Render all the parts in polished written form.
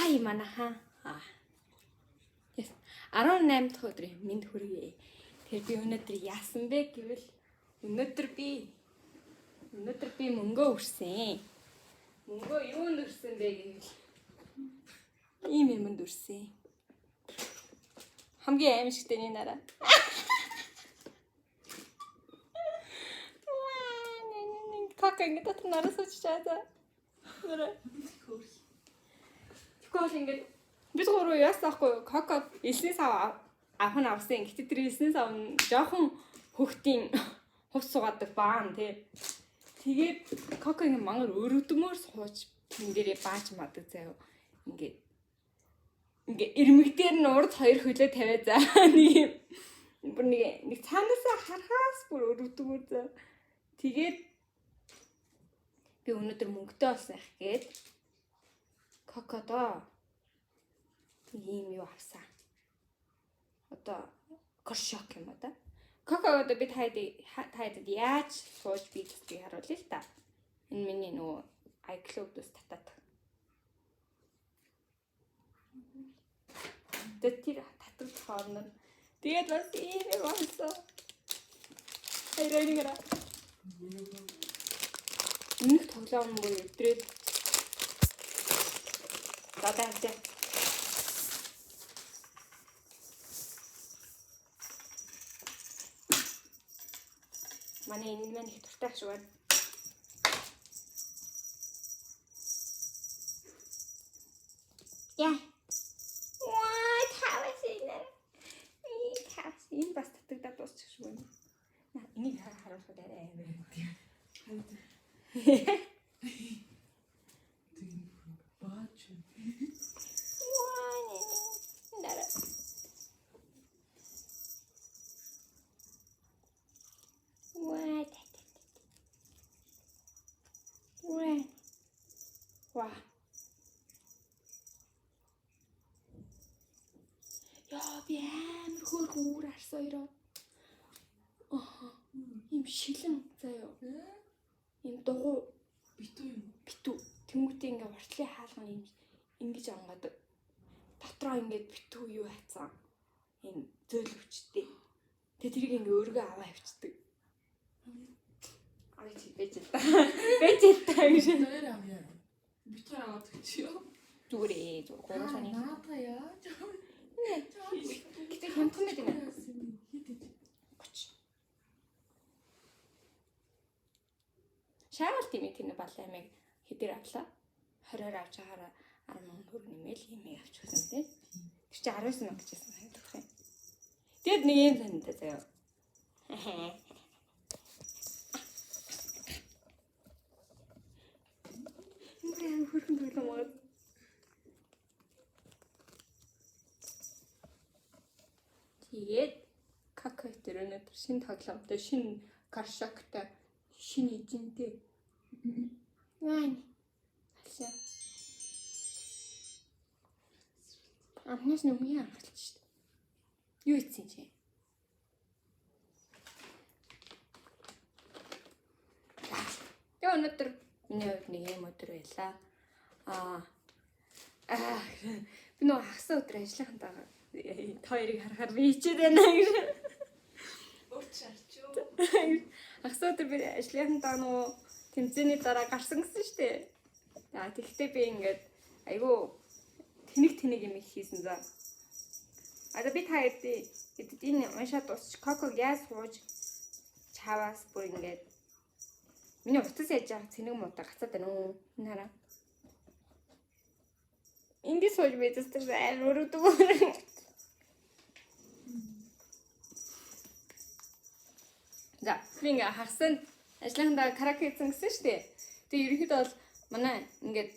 Хай манайхаа. 18 дахь өдрийн мэнд хүргэе. Тэгэхээр би өнөөдөр яасан бэ гэвэл өнөөдөр би мөнгөө өрсөн. Мөнгөө юунд өрсөн бэ гэвэл ийм юмд өрсөн. Хамгийн аимшигтэй нэг нараа. Как ингэ дотор нараа сууж чаазаа. Нэрэ. Тэгвэл ингэ бид гурав яасаахгүй коко элсний сав авсан. Гэтэ тэр элсний сав нь жоохон хөхтийн хувц суугадаг баан тий. Тэгээд коко ингэ мангар өрөвдмөр сууж энэ дээрээ бааж мадаг заяа. Ингээ ирмэг дээр нь урд хоёр хөлөө тавиа за. Нэг цаанаасаа харахаас бүр өрөвдмөр за. Тэгээд би өнөөдөр мөнгөтэй болсон их гээд кокодо ийм юу авсан. Одоо коршок юм да. Кокодо би таад яаж сууж би гэдгийг харуулъя л та. Энэ миний нөгөө iCloud-ос татаад. Тэр татдаг хоорно. Тэгээд бас ийм юм болсон. Хайраа. Нэг тоглоом бүр өдрөөд гадаадаа манай энэ мань их дуртай шүү байна. Яа. Энэ бас татагдаад дуусчих шүү байна. Энийг харуулах арай амар. Wow. Яа би амар хөөрхөн үр арсан өрөө. Им шилэн заяа. Им дугуй битүү. Тэнгүүтээ ингээ уртлын хаалганы юм ингэж ангадаг. Дотроо ингээд битүү юу хайцсан. Им зөөл өвчтэй. Тэгээ тэрийг ингээ өөргөө аваа авчдаг. Ай чи бэжэта гэж. Дээр авъя. Битүүр аваад чи юу? Зүгээрээ зүгээрээ саний. Наатая. Гэтэ хямдхан байт юм аа. Шаалт юм тийм балаймыг хэдэр авлаа. 20-оор авч байгаараа 10,000 төгрөг нэмэл юмыг авч өгсөн тийм. Тэр чи 19 мянга гэжсэн санагдах юм. Тэгэд нэг юм санагдаа заяа. Мөрөө хөрхөн тоглоомоо. Тэгээд кака дээр өнөөдөр шинэ тоглоомтой, шинэ каршактай, шинэ эзэнтэй. Вань. Алсаа. Амнаас нүмийн ангалч шүү дээ. Юу ийцэн чи? Тэгээ өнөөдөр миний хувьд нэг юм өдөр байлаа. Би нөгөө хагас өдөр ажиллахантайгаа хоёрыг харахаар би ичээд байна гэж. Урт шарчуу. Хагас өдөр би ажиллахантайгаа нөгөө тэмцээний дараа гарсан гэсэн шүү дээ. Тэгэхдээ би ингээд айгүй тэнэг юм хийсэн за. Би та хэд энэ уншаад дуусч коког яаж сууж чаваас бүр ингээд миний утас яаж яах цэнэг муудаа гацаад байна уу? Энэ хараа. Ингээд сууж мэдээстэй амар өрөвдөг. За, би ингээ хагасанд ажлынхандаа караоке хийсэн гэсэн шүү дээ. Тэгээ ерөнхийдөө бол манай ингээд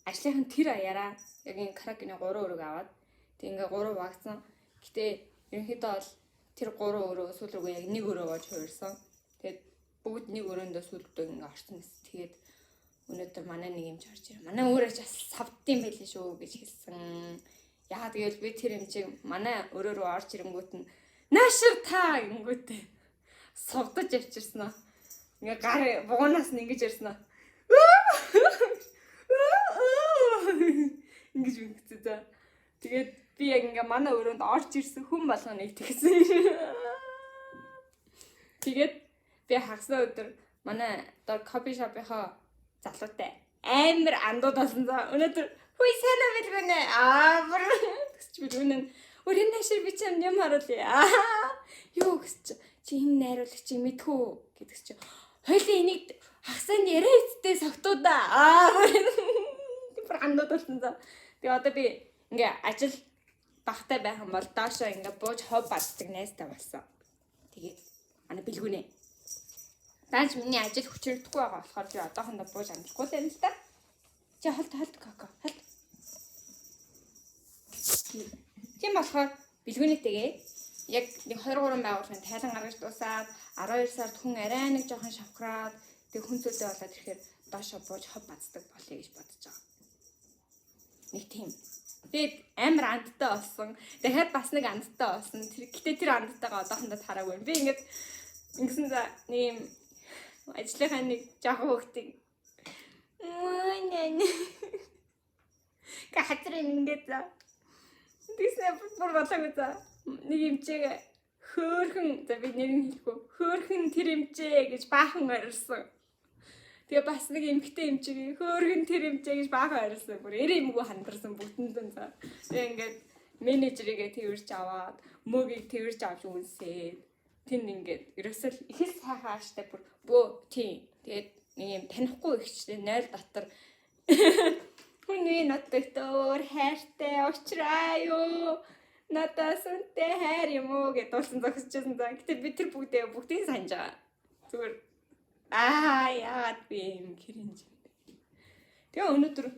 ажлынхан тэр аяараа яг энэ караокены 3 өрөөг аваад тэг ингээ 3 вагцсан. Гэтэ ерөнхийдөө бол тэр 3 өрөө сүүл рүүгээ яг 1 өрөөгөө хуурсан. Тэгээд бүгд 1 өрөөндөө сүүлдөө ингээ орсон гэсэн. Тэгээд өнөөдөр манай нэг юм чарж ирээ. Манай өөрөө ч бас савдсан байлээ шүү гэж хэлсэн. Яагаад гэвэл би тэр юм чиг манай өрөө рүү орж ирэнгүүт нь наашир та гингүүтээ сувдаж авчирсан аа. Ингээ гар бугуунаас нь ингэж ирсэн аа. Ингэж үгцээ за. Тэгээд би яг ингээ манай өрөөнд орж ирсэн хүн болгоныг тэгсэн. Тэгээд би хагасны өдөр манай дор кофе шопынхоо залуутай амар андууд болсон за. Өнөөдөр хүй сайн уу билгүнэ. Бүр гэсч билгүнэ. Өрийн нашир би чам юм харуулъя. Юу гэсч чи энэ найруулагчийг мэдхүү гэдгс чи. Хоёлын энийг хагасанд яриа эцтэй согтуудаа. Бүр андууд болсон за. Тэгээ одоо би ингээ ажил багтай байх юм бол доошоо ингээ бууж хов баддаг найзтай болсон. Тэгээд ана билгүнэ. Даанч миний ажил хүчрэгдэхгүй байгаа болохоор би одоохондоо бууж амжихгүй л юм л та. Чи холт коко холт. Тийм болохоор билгүнэтэйгээ яг 2-3 байгууллагын тайлан гаргаж дуусаад 12 сард хүн арай нэг жоохон шавхраад тэг хүн зүйтэй болоод ирэхээр доошоо бууж хов баддаг болъё гэж бодож байгаа. Нэг тийм. Би амар андтай болсон. Дахиад бас нэг андтай болсон. Гэтэ тэр андтайгаа одоохондоо тараагүй. Би ингэсэн за нэг юм ажлынхаа нэг жоохон хөвгтийг Катрин ингээд за. Тэснэ бүр болоогүй за. Нэг юмчээг хөөхөн за би нэрийг хэлэхгүй. Хөөхөн тэр юмчээ гэж баахан орилсон. Тэгээ бас нэг эмхтэй эмчиг хөөхөн тэр юмчээ гэж баахан орилсон. Бүр эрэ эмгүү хандарсан бүгдэнд за. Тэгээ ингээд менежерийгээ тэрвэрч аваад мөгийг тэрвэрч авч үнсээд тэнд ингээд ерөөсөл их л сайхан ааштай бүр бөө тий. Тэгээд нэг юм танихгүй ихчтэй 0 дотор хүний нотдогтор хайртай уучраа юу надаас үнтэй хайр юм уу гэж дуулсан зогсчихсан за. Гэтэ би тэр бүгдийг санаж байгаа. Зүгээр яагаад би юм кринж. Тэгээ өнөөдөр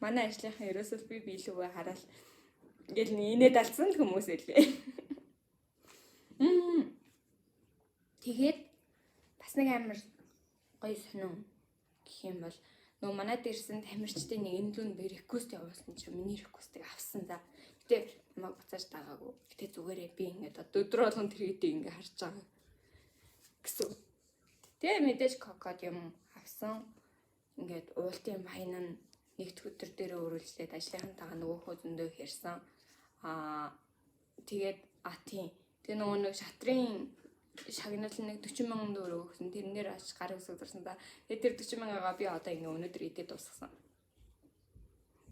манай ажлынхаа ерөөсөө би биелүүгээ хараад ингээл инээд алдсан хүмүүс элвэ. Тэгээд бас нэг амар гоё сонин гэх юм бол нөө манайд ирсэн тамирчдын нэг энлүүн би реквест явуулсан чи миний реквестийг авсан за. Гэтэ намайг буцааж дагаагүй. Гэтэ зүгээрээ би ингээд одоо өдөр болгон тэр хэдийг ингээд харж байгаа гэсэн. Тэгээ мэдээж кокод юм авсан. Ингээд уултын баян нь нэгд өдөр дээр өрүүлжлээд ажлынхантайгаа нөгөө хөөзөндөө хэрсэн. Тэгээд тийм. Тэгээ нөгөө нэг шатрын шагнал нэг 40,000 төгрөг өгсөн. Тэрнээр аж гар үсэг зурсан та. Тэгээ тэр 40,000-аа би одоо ингээ өнөөдөр идээд дуусгасан.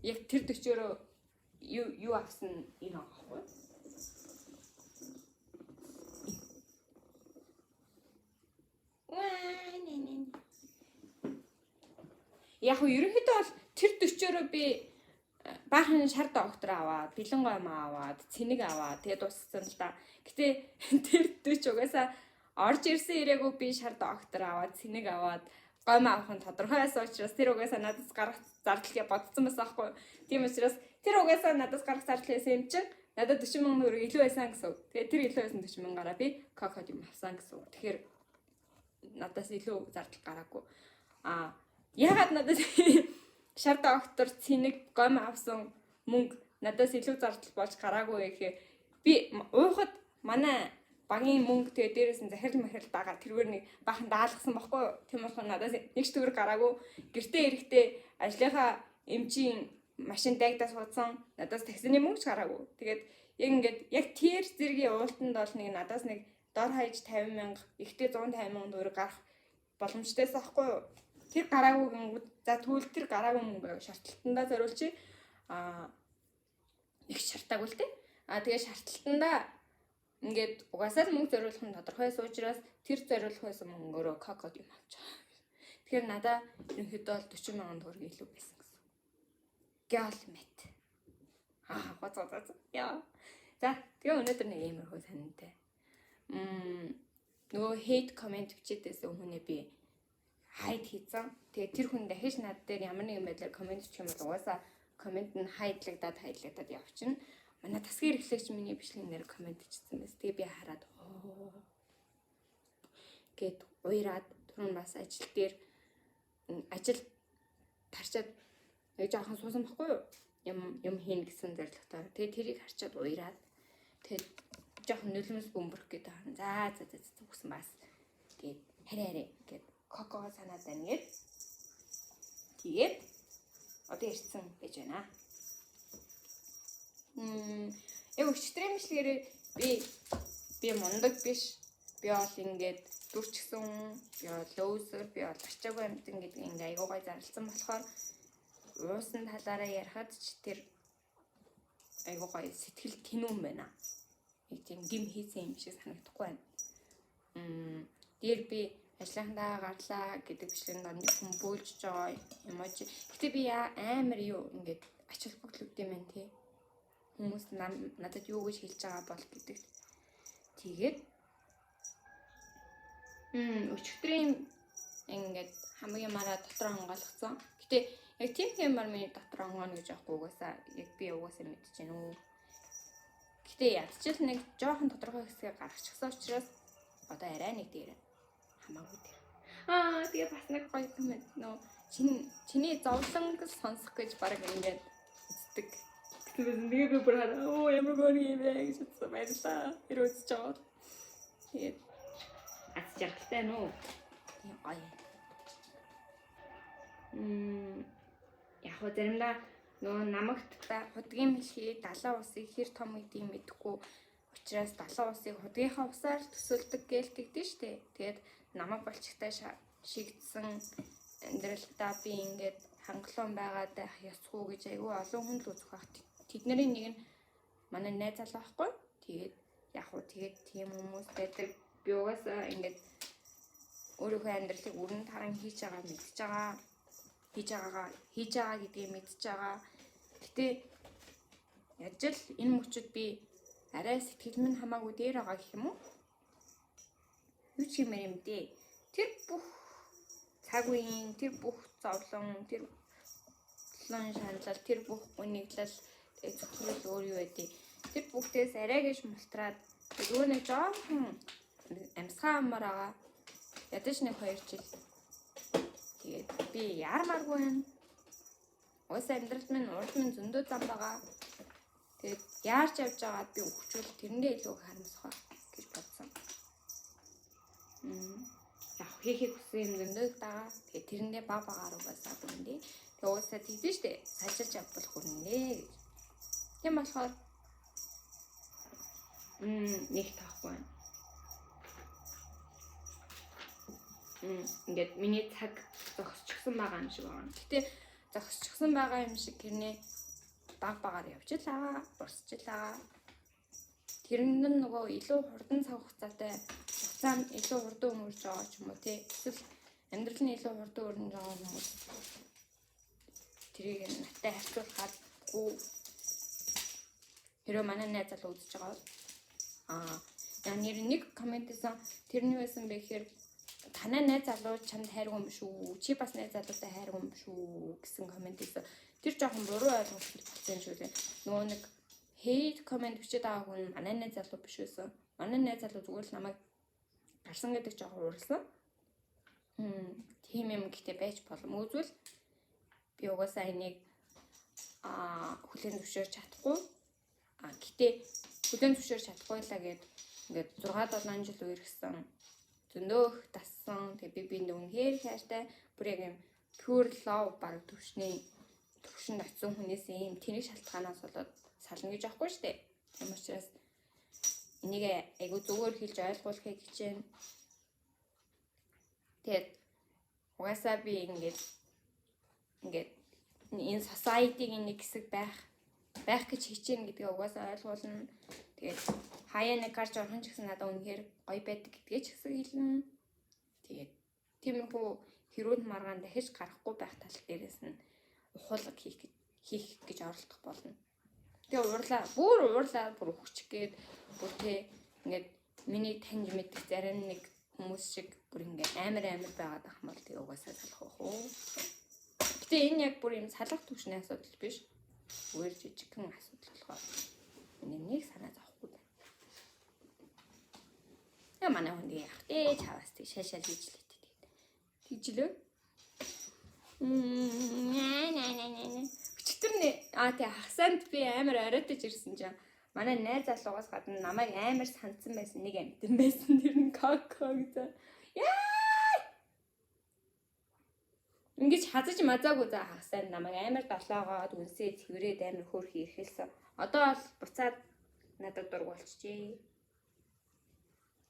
Яг тэр 40-ороо юу авсан энэ аахгүй. Яг уу ерөнхийдөө бол тэр 40-ороо би баахан шар доктор аваад, бэлэн гом аваад, цэник аваад тэгээд дууссан л да. Гэтэ тэр 40 угаасаа орж ирсэн ирээгүй би шар доктор аваад, цэник аваад, гом авах нь тодорхой байсан учраас тэр угаасаа надаас гарах зардал бодсон байсан байхгүй. Тийм учраас тэр угаасаа надаас гарах зардал байсан юм чинь надад 40,000 төгрөг илүү байсан гэсэн. Тэгээд тэр илүү байсан 40,000-аараа би кокод юм авсан гэсэн. Тэгэхээр надаас илүү зардал гараагүй. Ягаад надад шар доктор цэник гом авсан мөнгө надаас илүү зардал болж гараагүй гэхээр би уухад манай багийн мөнгө тэгээ дээрээс нь захирал махирал дагаад тэргээр нэг бахан даалгасан байхгүй юу? Тийм болохоор надаас нэг ч төгрөг гараагүй. Гэртээ ирэхдээ ажлынхаа эмчийн машин дайгдаа суудсан. Надаас таксины мөнгө ч гараагүй. Тэгээд яг ингээд яг тэр зэргийн уултанд бол нэг надаас нэг дор хаяж 50,000, ихтэй 150,000 төгрөг гарах боломжтойс байхгүй юу? Тэр гараагүй гингүүд за тэгвэл тэр гараагүй мөнгө шаардлагатандаа зориулчих. Их шаардаагүй л дээ. Тэгээ шаардлагатандаа ингээд угаасаа л мөнгө зориулах нь тодорхой байсан учраас тэр зориулах байсан мөнгөөрөө кокод юм авч байгаа. Тэгэхээр надаа ерөнхийдөө бол 40,000 төгрөг илүү байсан гэсэн. Гэл мэт. Гоцоо. Яа. За тэгээ өнөөдөр нэг иймэрхүү санантай. Нөгөө hate comment бичээдээс өмнө би хайд хийсэн. Тэгээ тэр хүн дахиж над дээр ямар нэгэн байдлаар комент хийх юм бол угаасаа комент нь хайдлагдаад явчихна. Манай тасгийн эрхлэгч миний бичлэгнээр комент хийсэн байсан. Тэгээ би хараад гээд уяраад түрүүн бас ажил дээр ажил тарчаад яг жоохон суусан байхгүй юу? Юм хийн гэсэн зорилготой. Тэгээ тэрийг харчаад уяраад тэгээд жоохон нулимс бөмбөрөх гэдэг хаан. За үгсэн бас. Тэгээд хараа гээд коко санаад байна гээд. Тэгээд одоо ирсэн гэж байна. Яг өчтөр юм шилгэрээ би мундаг биш. Би бол ингээд дүрчгсэн, би бол лөөсөр, би бол ачаагүй амтан гэдэг ингээд айгуу гой зарлсан болохоор уусан талаараа ярихад ч тэр айгуу гой сэтгэл тэнүүн байна. Нэг тийм гим хийсэн юм шиг санагдахгүй байна. Дээр би ажлынхаа гарлаа гэдэг бичлэгийн донд хүн бөөлж байгаа эможи. Гэтэ би амар юу ингээд ач холбогдол юм байна тий. Хүмүүс надад юу гэж хэлж байгаа бол гэдэг. Тэгээд өчигдрийн ингээд хамгийн мараа дотор хонголгоцсон. Гэтэ яг тийм мар миний дотор хонгоно гэж аахгүй угаасаа яг би угаасаа мэдчихэв нүү. Гэтэ ядчил нэг жоохон тодорхой хэсгээ гаргачихсан учраас одоо арай нэг дээр хамаагүй дээр. Тэгээ бас нэг гоё комент нөө чиний зовлон сонсох гэж баг ингээд үздэг. Тэгээ би бүр ямар гоё юм бэ гэж бодсон байлаа. Тэр үзэж байгаа. Тэгээд аз жаргалтай нөө. Тийм гоё. Яг хөө заримдаа нөгөө намагт худгийн мэлхий 70 усыг хэр том гэдгийг мэдэхгүй учраас 70 усыг худгийнхаа усаар төсөөлдөг гэлтэгдэн штэ. Тэгээд намаг болчихтай шигдсэн амьдралдаа би ингээд хангалуун байгаад байх ёсгүй гэж айгүй олон хүн л үзэх байх. Тэдний нэг нь манай найз залуу байхгүй. Тэгээд яг хөө тэгээд тийм хүмүүс байдаг. Би угаасаа ингээд өөрийнхөө амьдралыг өрн таран хийж байгаа мэдчихэж байгаа. Хийж байгаа гэдгийг мэдчихэж байгаа. Гэтэ яаж л энэ мөчөд би арай сэтгэл минь хамаагүй дээр байгаа гэх юм уу? Юу ч юмэр юм дээ. Тэр бүх цаг үеийн, тэр бүх зовлон, тэр шаналал, тэр бүх гуниглал, зөвхөн өөр юу байдیں۔ Тэр бүгдээс арай гэж мултраад зүгээр нэг жоохон амьсгаа амар байгаа. Ядаж нэг 2 жил. Тэгээд би яармааргүй байна. Уус амьдралд минь урд минь зөндөө зам байгаа. Тэгээд яарч явж байгаад би өгчүүл тэрэндээ илүү харамсах гэж бодсон. Яг хийхийг хүсэн юм зөндөө байгаа. Тэгээд тэрэндээ багаар угаасаа дүндээ. Тэгээд уусаа тэгдэж штэ. Сажиж явбал хүрнэ гэж. Тийм болохоор нэг таахгүй байна. Ингээд миний цаг зогсчихсан байгаа юм шиг байна. Гэтэ зогсчихсан байгаа юм шиг гэрнээ багаар явж л байгаа, урсч л байгаа. Тэрэнд нь нөгөө илүү хурдан цаг хугацаанд илүү хурдан өнгөрч байгаа ч юм уу тий. Эсвэл амьдрал нь илүү хурдан өрнөж байгаа хүмүүс тэрийг наттай харьцуулахад хэрэв манай найз залуу үзэж байгаа бол нэр нэг комментсэн тэрний байсан бэ гэхээр танай найз залуу чамд хайргүй юм шүү. Чи бас найз залуутай хайргүй юм шүү гэсэн коммент хийсэн. Тэр жоохон буруу ойлголт болсон шүү дээ. Нөгөө нэг хейт коммент бичиж байгаа хүн манай найз залуу биш байсан. Манай найз залуу зүгээр л намайг гарсан гэдэг жоохон уралсан. Тийм юм гэхдээ байж боломгүй зүйл. Би угаасаа энийг хүлээн зөвшөөрч чадахгүй. Гэтээ хүлээн зөвшөөрч чадахгүй лаа гэд ингээд 6-7 жил үерхсэн. Зөндөө их тассан. Тэгээ би үнэхээр хайртай. Бүр яг юм pure love баг төвшөнд очсон хүнээс ийм тэнэг шалтгаанаас болоод сална гэж аахгүй штэ. Тийм учраас энийг айгу зүгээр хэлж ойлгуулахыг хичээнэ. Тэгээд угаасаа би ингээд энэ society-гийн нэг хэсэг байх гэж хичээнэ гэдгээ угаасаа ойлгуулна. Тэгээд хаяа нэг гарч орхон ч гэсэн надад үнэхээр гоё байдаг гэдгээ ч гэсэн хэлнэ. Тэгээд тиймэрхүү хэрүүнд маргаан дахиж гарахгүй байх тал дээрээс нь ухуулга хийх гэж оролдох болно. Тэгээ уурлаа бүр өгчих гээд бүр тэ ингээд миний таньж мэдэх зарим нэг хүмүүс шиг бүр ингээд амар байгаад ах мал тэгээ угаасаа салах байх уу. Гэтэ энэ яг бүр юм салах түвшний асуудал биш. Өөр жижигхэн асуудал болохоор нэг санаа зовхгүй байна. Яа манай хүн яг чаваас тэг шашаал хийж лээ тэгээд. Тэгжлээ. Өчтөрний тэг хагсаанд би амар оройтож ирсэн чинь манай найз залуугаас гадна намайг амар сандсан байсан нэг амтэн байсан. Тэр нь коко гэсэн. Ингэж хазаж мазаагүй за хагасаа намайг амар долоогоод үнсээ цэврээд амар хөөрхий ирхэлсэн. Одоо бол буцаад надад дург болчихжээ.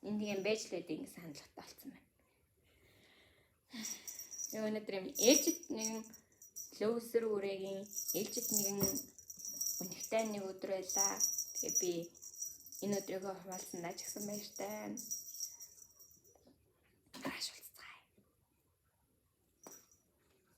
Энд тийм байж л байдаг гэсэн хандлагатай болсон байна. Тэгээ өнөөдөр юм ээлжид нэгэн лөөсөр үрээгийн ээлжид нэгэн өнөхтэй нэг өдөр байлаа. Тэгээ би энэ өдрийгөө хуваалцсандаа ч гэсэн баяртай. Аашгүй.